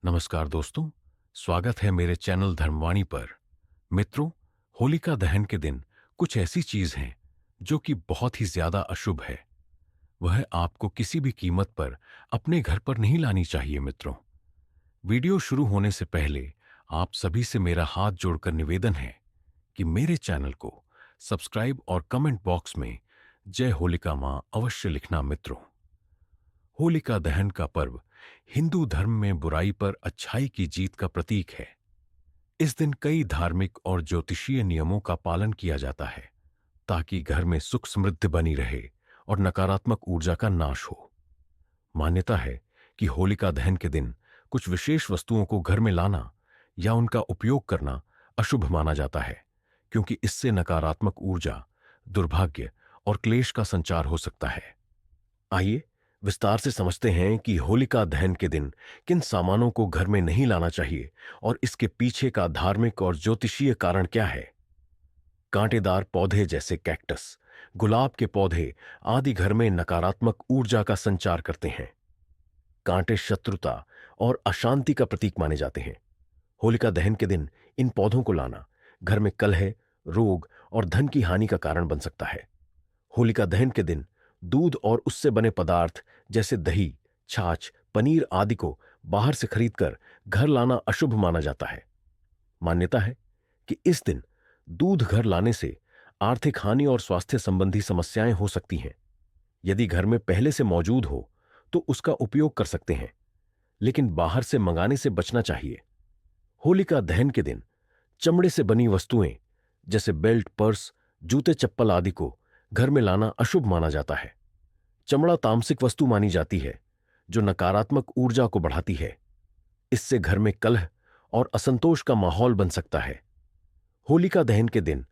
नमस्कार दोस्तों, स्वागत है मेरे चैनल धर्मवाणी पर। मित्रों, होलिका दहन के दिन कुछ ऐसी चीज हैं जो कि बहुत ही ज्यादा अशुभ है। वह आपको किसी भी कीमत पर अपने घर पर नहीं लानी चाहिए। मित्रों, वीडियो शुरू होने से पहले आप सभी से मेरा हाथ जोड़कर निवेदन है कि मेरे चैनल को सब्सक्राइब और कमेंट बॉक्स में जय होलिका मां अवश्य लिखना। मित्रों, होलिका दहन का पर्व हिंदू धर्म में बुराई पर अच्छाई की जीत का प्रतीक है। इस दिन कई धार्मिक और ज्योतिषीय नियमों का पालन किया जाता है ताकि घर में सुख समृद्धि बनी रहे और नकारात्मक ऊर्जा का नाश हो। मान्यता है कि होलिका दहन के दिन कुछ विशेष वस्तुओं को घर में लाना या उनका उपयोग करना अशुभ माना जाता है, क्योंकि इससे नकारात्मक ऊर्जा, दुर्भाग्य और क्लेश का संचार हो सकता है। आइए विस्तार से समझते हैं कि होलिका दहन के दिन किन सामानों को घर में नहीं लाना चाहिए और इसके पीछे का धार्मिक और ज्योतिषीय कारण क्या है। कांटेदार पौधे जैसे कैक्टस, गुलाब के पौधे आदि घर में नकारात्मक ऊर्जा का संचार करते हैं। कांटे शत्रुता और अशांति का प्रतीक माने जाते हैं। होलिका दहन के दिन इन पौधों को लाना घर में कलह, रोग और धन की हानि का कारण बन सकता है। होलिका दहन के दिन दूध और उससे बने पदार्थ जैसे दही, छाछ, पनीर आदि को बाहर से खरीदकर घर लाना अशुभ माना जाता है। मान्यता है कि इस दिन दूध घर लाने से आर्थिक हानि और स्वास्थ्य संबंधी समस्याएं हो सकती हैं। यदि घर में पहले से मौजूद हो तो उसका उपयोग कर सकते हैं, लेकिन बाहर से मंगाने से बचना चाहिए। होलिका दहन के दिन चमड़े से बनी वस्तुएं जैसे बेल्ट, पर्स, जूते, चप्पल आदि को घर में लाना अशुभ माना जाता है। चमड़ा तामसिक वस्तु मानी जाती है जो नकारात्मक ऊर्जा को बढ़ाती है। इससे घर में कलह और असंतोष का माहौल बन सकता है। होलिका दहन के दिन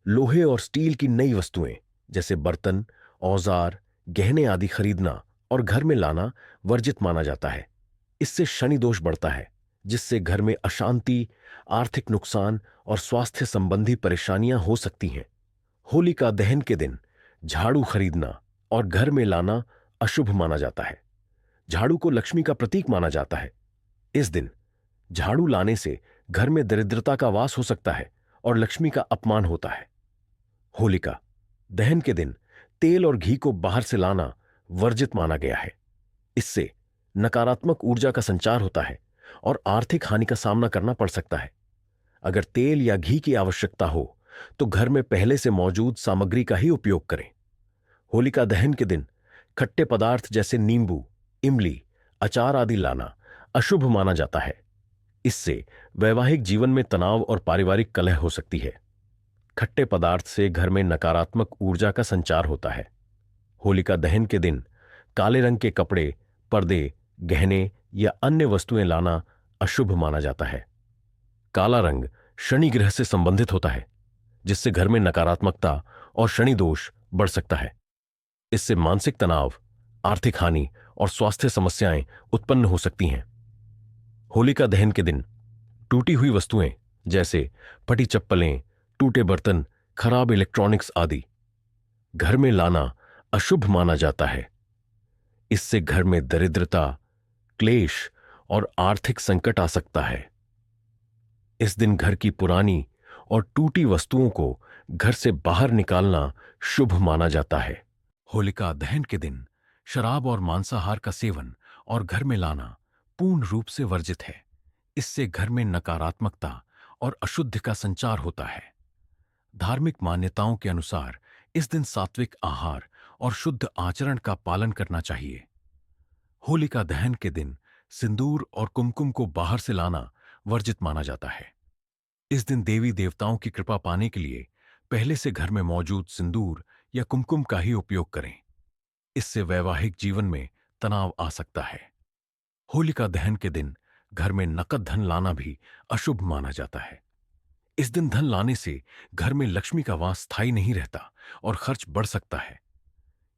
लोहे और स्टील की नई वस्तुएं जैसे बर्तन, औजार, गहने आदि खरीदना और घर में लाना वर्जित माना जाता है। इससे शनि दोष बढ़ता है, जिससे घर में अशांति, आर्थिक नुकसान और स्वास्थ्य संबंधी परेशानियां हो सकती हैं। होलिका दहन के दिन झाड़ू खरीदना और घर में लाना अशुभ माना जाता है। झाड़ू को लक्ष्मी का प्रतीक माना जाता है। इस दिन झाड़ू लाने से घर में दरिद्रता का वास हो सकता है और लक्ष्मी का अपमान होता है। होलिका दहन के दिन तेल और घी को बाहर से लाना वर्जित माना गया है। इससे नकारात्मक ऊर्जा का संचार होता है और आर्थिक हानि का सामना करना पड़ सकता है। अगर तेल या घी की आवश्यकता हो तो घर में पहले से मौजूद सामग्री का ही उपयोग करें। होलिका दहन के दिन खट्टे पदार्थ जैसे नींबू, इमली, अचार आदि लाना अशुभ माना जाता है। इससे वैवाहिक जीवन में तनाव और पारिवारिक कलह हो सकती है। खट्टे पदार्थ से घर में नकारात्मक ऊर्जा का संचार होता है। होलिका दहन के दिन काले रंग के कपड़े, पर्दे, गहने या अन्य वस्तुएं लाना अशुभ माना जाता है। काला रंग शनि ग्रह से संबंधित होता है, जिससे घर में नकारात्मकता और शनि दोष बढ़ सकता है। इससे मानसिक तनाव, आर्थिक हानि और स्वास्थ्य समस्याएं उत्पन्न हो सकती हैं। होलिका दहन के दिन टूटी हुई वस्तुएं जैसे फटी चप्पलें, टूटे बर्तन, खराब इलेक्ट्रॉनिक्स आदि घर में लाना अशुभ माना जाता है। इससे घर में दरिद्रता, क्लेश और आर्थिक संकट आ सकता है। इस दिन घर की पुरानी और टूटी वस्तुओं को घर से बाहर निकालना शुभ माना जाता है। होलिका दहन के दिन शराब और मांसाहार का सेवन और घर में लाना पूर्ण रूप से वर्जित है। इससे घर में नकारात्मकता और अशुद्धि का संचार होता है। धार्मिक मान्यताओं के अनुसार इस दिन सात्विक आहार और शुद्ध आचरण का पालन करना चाहिए। होलिका दहन के दिन सिंदूर और कुमकुम को बाहर से लाना वर्जित माना जाता है। इस दिन देवी देवताओं की कृपा पाने के लिए पहले से घर में मौजूद सिंदूर या कुमकुम का ही उपयोग करें। इससे वैवाहिक जीवन में तनाव आ सकता है। होलिका दहन के दिन घर में नकद धन लाना भी अशुभ माना जाता है। इस दिन धन लाने से घर में लक्ष्मी का वास स्थायी नहीं रहता और खर्च बढ़ सकता है।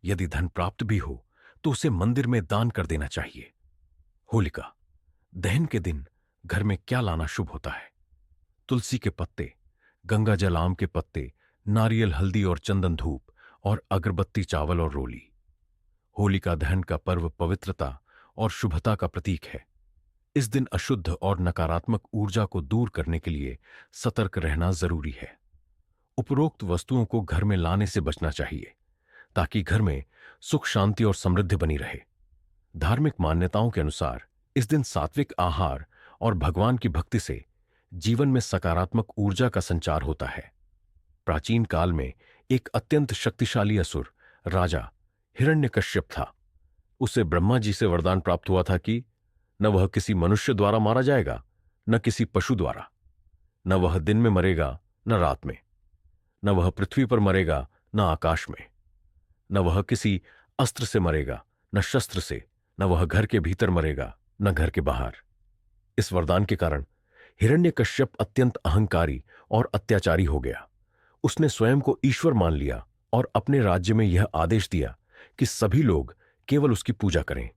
यदि धन प्राप्त भी हो तो उसे मंदिर में दान कर देना चाहिए। होलिका दहन के दिन घर में क्या लाना शुभ होता है? तुलसी के पत्ते, गंगा जल, आम के पत्ते, नारियल, हल्दी और चंदन धूप और अगरबत्ती, चावल और रोली। होलिका दहन का पर्व पवित्रता और शुभता का प्रतीक है। इस दिन अशुद्ध और नकारात्मक ऊर्जा को दूर करने के लिए सतर्क रहना जरूरी है। उपरोक्त वस्तुओं को घर में लाने से बचना चाहिए ताकि घर में सुख शांति और समृद्धि बनी रहे। धार्मिक मान्यताओं के अनुसार इस दिन सात्विक आहार और भगवान की भक्ति से जीवन में सकारात्मक ऊर्जा का संचार होता है। प्राचीन काल में एक अत्यंत शक्तिशाली असुर राजा हिरण्यकश्यप था। उसे ब्रह्मा जी से वरदान प्राप्त हुआ था कि न वह किसी मनुष्य द्वारा मारा जाएगा, न किसी पशु द्वारा, न वह दिन में मरेगा न रात में, न वह पृथ्वी पर मरेगा न आकाश में, न वह किसी अस्त्र से मरेगा न शस्त्र से, न वह घर के भीतर मरेगा न घर के बाहर। इस वरदान के कारण हिरण्यकश्यप अत्यंत अहंकारी और अत्याचारी हो गया। उसने स्वयं को ईश्वर मान लिया और अपने राज्य में यह आदेश दिया कि सभी लोग केवल उसकी पूजा करें।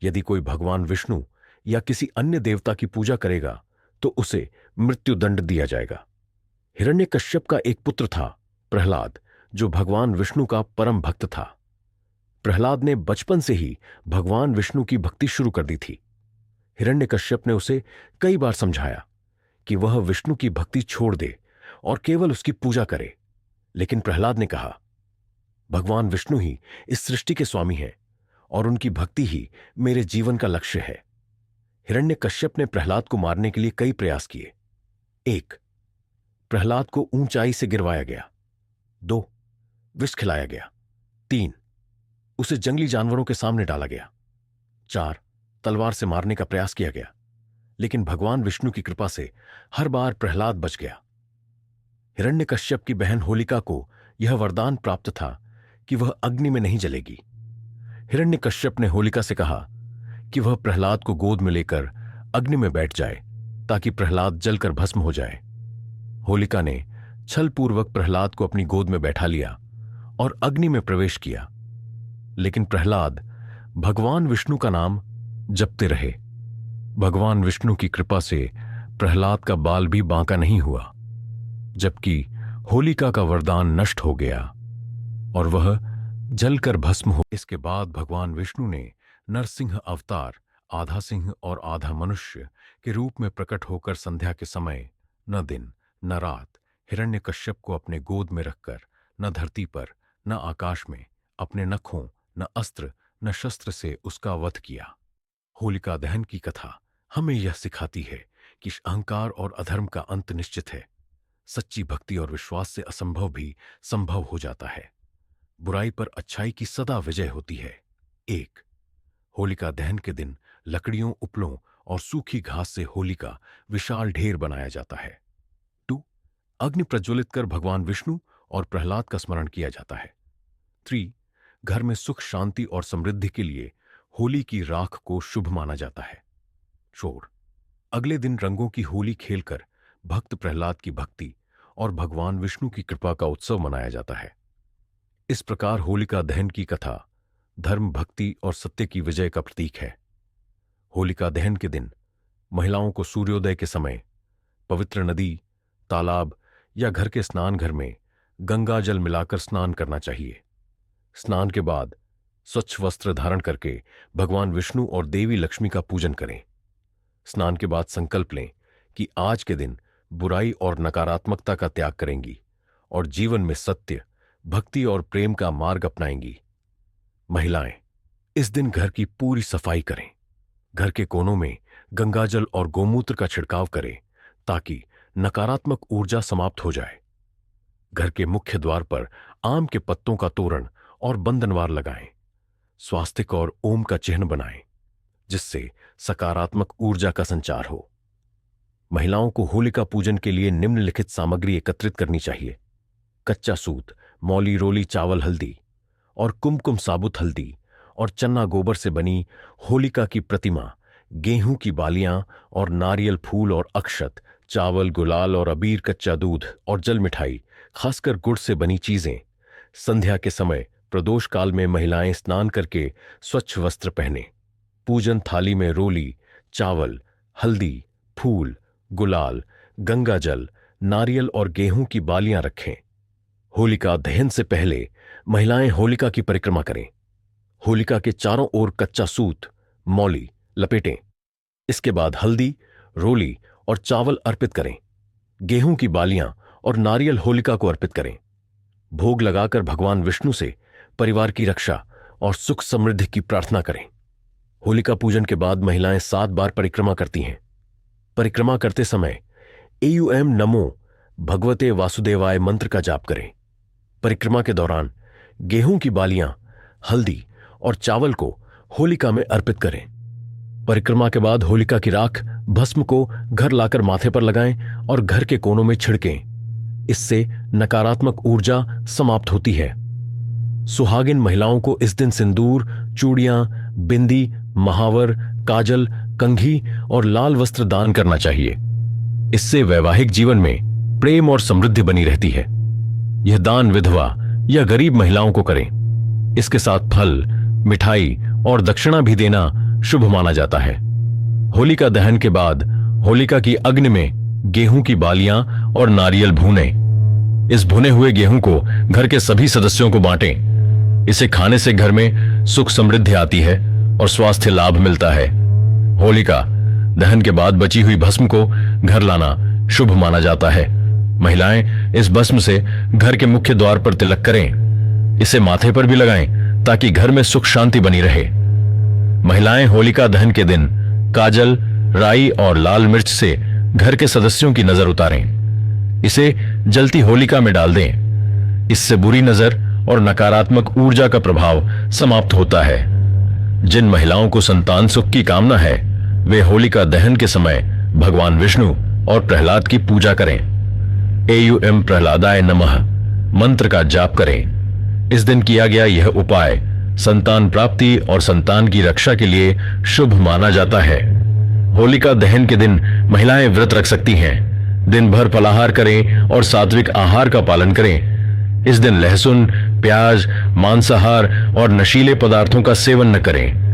यदि कोई भगवान विष्णु या किसी अन्य देवता की पूजा करेगा तो उसे मृत्युदंड दिया जाएगा। हिरण्यकश्यप का एक पुत्र था प्रहलाद, जो भगवान विष्णु का परम भक्त था। प्रहलाद ने बचपन से ही भगवान विष्णु की भक्ति शुरू कर दी थी। हिरण्यकश्यप ने उसे कई बार समझाया कि वह विष्णु की भक्ति छोड़ दे और केवल उसकी पूजा करे, लेकिन प्रहलाद ने कहा, भगवान विष्णु ही इस सृष्टि के स्वामी हैं और उनकी भक्ति ही मेरे जीवन का लक्ष्य है। हिरण्यकश्यप ने प्रहलाद को मारने के लिए कई प्रयास किए। 1. प्रहलाद को ऊंचाई से गिरवाया गया। 2. विष खिलाया गया। 3. उसे जंगली जानवरों के सामने डाला गया। 4. तलवार से मारने का प्रयास किया गया, लेकिन भगवान विष्णु की कृपा से हर बार प्रहलाद बच गया। हिरण्यकश्यप की बहन होलिका को यह वरदान प्राप्त था कि वह अग्नि में नहीं जलेगी। हिरण्यकश्यप ने होलिका से कहा कि वह प्रहलाद को गोद में लेकर अग्नि में बैठ जाए ताकि प्रहलाद जलकर भस्म हो जाए। होलिका ने छलपूर्वक प्रहलाद को अपनी गोद में बैठा लिया और अग्नि में प्रवेश किया, लेकिन प्रहलाद भगवान विष्णु का नाम जपते रहे। भगवान विष्णु की कृपा से प्रहलाद का बाल भी बांका नहीं हुआ, जबकि होलिका का वरदान नष्ट हो गया और वह जलकर भस्म हो। इसके बाद भगवान विष्णु ने नरसिंह अवतार, आधा सिंह और आधा मनुष्य के रूप में प्रकट होकर संध्या के समय न दिन न रात हिरण्यकश्यप को अपने गोद में रखकर न धरती पर न आकाश में अपने नखों, न अस्त्र न शस्त्र से उसका वध किया। होलिका दहन की कथा हमें यह सिखाती है कि अहंकार और अधर्म का अंत निश्चित है। सच्ची भक्ति और विश्वास से असंभव भी संभव हो जाता है। बुराई पर अच्छाई की सदा विजय होती है। 1. होलिका दहन के दिन लकड़ियों, उपलों और सूखी घास से होलिका विशाल ढेर बनाया जाता है। 2. अग्नि प्रज्वलित कर भगवान विष्णु और प्रहलाद का स्मरण किया जाता है। 3. घर में सुख शांति और समृद्धि के लिए होली की राख को शुभ माना जाता है। 4. अगले दिन रंगों की होली खेलकर भक्त प्रहलाद की भक्ति और भगवान विष्णु की कृपा का उत्सव मनाया जाता है। इस प्रकार होलिका दहन की कथा धर्म, भक्ति और सत्य की विजय का प्रतीक है। होलिका दहन के दिन महिलाओं को सूर्योदय के समय पवित्र नदी, तालाब या घर के स्नान घर में गंगा जल मिलाकर स्नान करना चाहिए। स्नान के बाद स्वच्छ वस्त्र धारण करके भगवान विष्णु और देवी लक्ष्मी का पूजन करें। स्नान के बाद संकल्प लें कि आज के दिन बुराई और नकारात्मकता का त्याग करेंगी और जीवन में सत्य, भक्ति और प्रेम का मार्ग अपनाएंगी। महिलाएं इस दिन घर की पूरी सफाई करें। घर के कोनों में गंगाजल और गोमूत्र का छिड़काव करें ताकि नकारात्मक ऊर्जा समाप्त हो जाए। घर के मुख्य द्वार पर आम के पत्तों का तोरण और बंधनवार लगाएं। स्वास्तिक और ओम का चिन्ह बनाएं, जिससे सकारात्मक ऊर्जा का संचार हो। महिलाओं को होलिका पूजन के लिए निम्नलिखित सामग्री एकत्रित करनी चाहिए: कच्चा सूत, मौली रोली चावल हल्दी और कुमकुम साबुत हल्दी और चन्ना गोबर से बनी होलिका की प्रतिमा, गेहूं की बालियां और नारियल फूल और अक्षत, चावल, गुलाल और अबीर, कच्चा दूध और जल मिठाई, खासकर गुड़ से बनी चीजें। संध्या के समय प्रदोष काल में महिलाएं स्नान करके स्वच्छ वस्त्र पहने। पूजन थाली में रोली, चावल, हल्दी, फूल, गुलाल, गंगा जल, नारियल और गेहूं की बालियां रखें। होलिका दहन से पहले महिलाएं होलिका की परिक्रमा करें। होलिका के चारों ओर कच्चा सूत, मौली लपेटें। इसके बाद हल्दी, रोली और चावल अर्पित करें। गेहूं की बालियां और नारियल होलिका को अर्पित करें। भोग लगाकर भगवान विष्णु से परिवार की रक्षा और सुख समृद्धि की प्रार्थना करें। होलिका पूजन के बाद महिलाएं 7 बार परिक्रमा करती हैं। परिक्रमा करते समय एयूएम नमो भगवते वासुदेवाय मंत्र का जाप करें। परिक्रमा के दौरान गेहूं की बालियां, हल्दी और चावल को होलिका में अर्पित करें। परिक्रमा के बाद होलिका की राख भस्म को घर लाकर माथे पर लगाएं और घर के कोनों में छिड़कें। इससे नकारात्मक ऊर्जा समाप्त होती है। सुहागिन महिलाओं को इस दिन सिंदूर, चूड़ियां, बिंदी, महावर, काजल, कंघी और लाल वस्त्र दान करना चाहिए। इससे वैवाहिक जीवन में प्रेम और समृद्धि बनी रहती है। यह दान विधवा या गरीब महिलाओं को करें। इसके साथ फल, मिठाई और दक्षिणा भी देना शुभ माना जाता है। होलिका दहन के बाद होलिका की अग्नि में गेहूं की बालियां और नारियल भूनें। इस भुने हुए गेहूं को घर के सभी सदस्यों को बांटें। इसे खाने से घर में सुख समृद्धि आती है और स्वास्थ्य लाभ मिलता है। होलिका दहन के बाद बची हुई भस्म को घर लाना शुभ माना जाता है। महिलाएं इस भस्म से घर के मुख्य द्वार पर तिलक करें। इसे माथे पर भी लगाएं ताकि घर में सुख शांति बनी रहे। महिलाएं होलिका दहन के दिन काजल, राई और लाल मिर्च से घर के सदस्यों की नजर उतारें। इसे जलती होलिका में डाल दें। इससे बुरी नजर और नकारात्मक ऊर्जा का प्रभाव समाप्त होता है। जिन महिलाओं को संतान सुख की कामना है वे होलिका दहन के समय भगवान विष्णु और प्रहलाद की पूजा करें। एयूएम प्रहलादाय नमः मंत्र का जाप करें। इस दिन किया गया यह उपाय संतान प्राप्ति और संतान की रक्षा के लिए शुभ माना जाता है। होलिका दहन के दिन महिलाएं व्रत रख सकती हैं। दिन भर फलाहार करें और सात्विक आहार का पालन करें। इस दिन लहसुन, प्याज, मांसाहार और नशीले पदार्थों का सेवन न करें।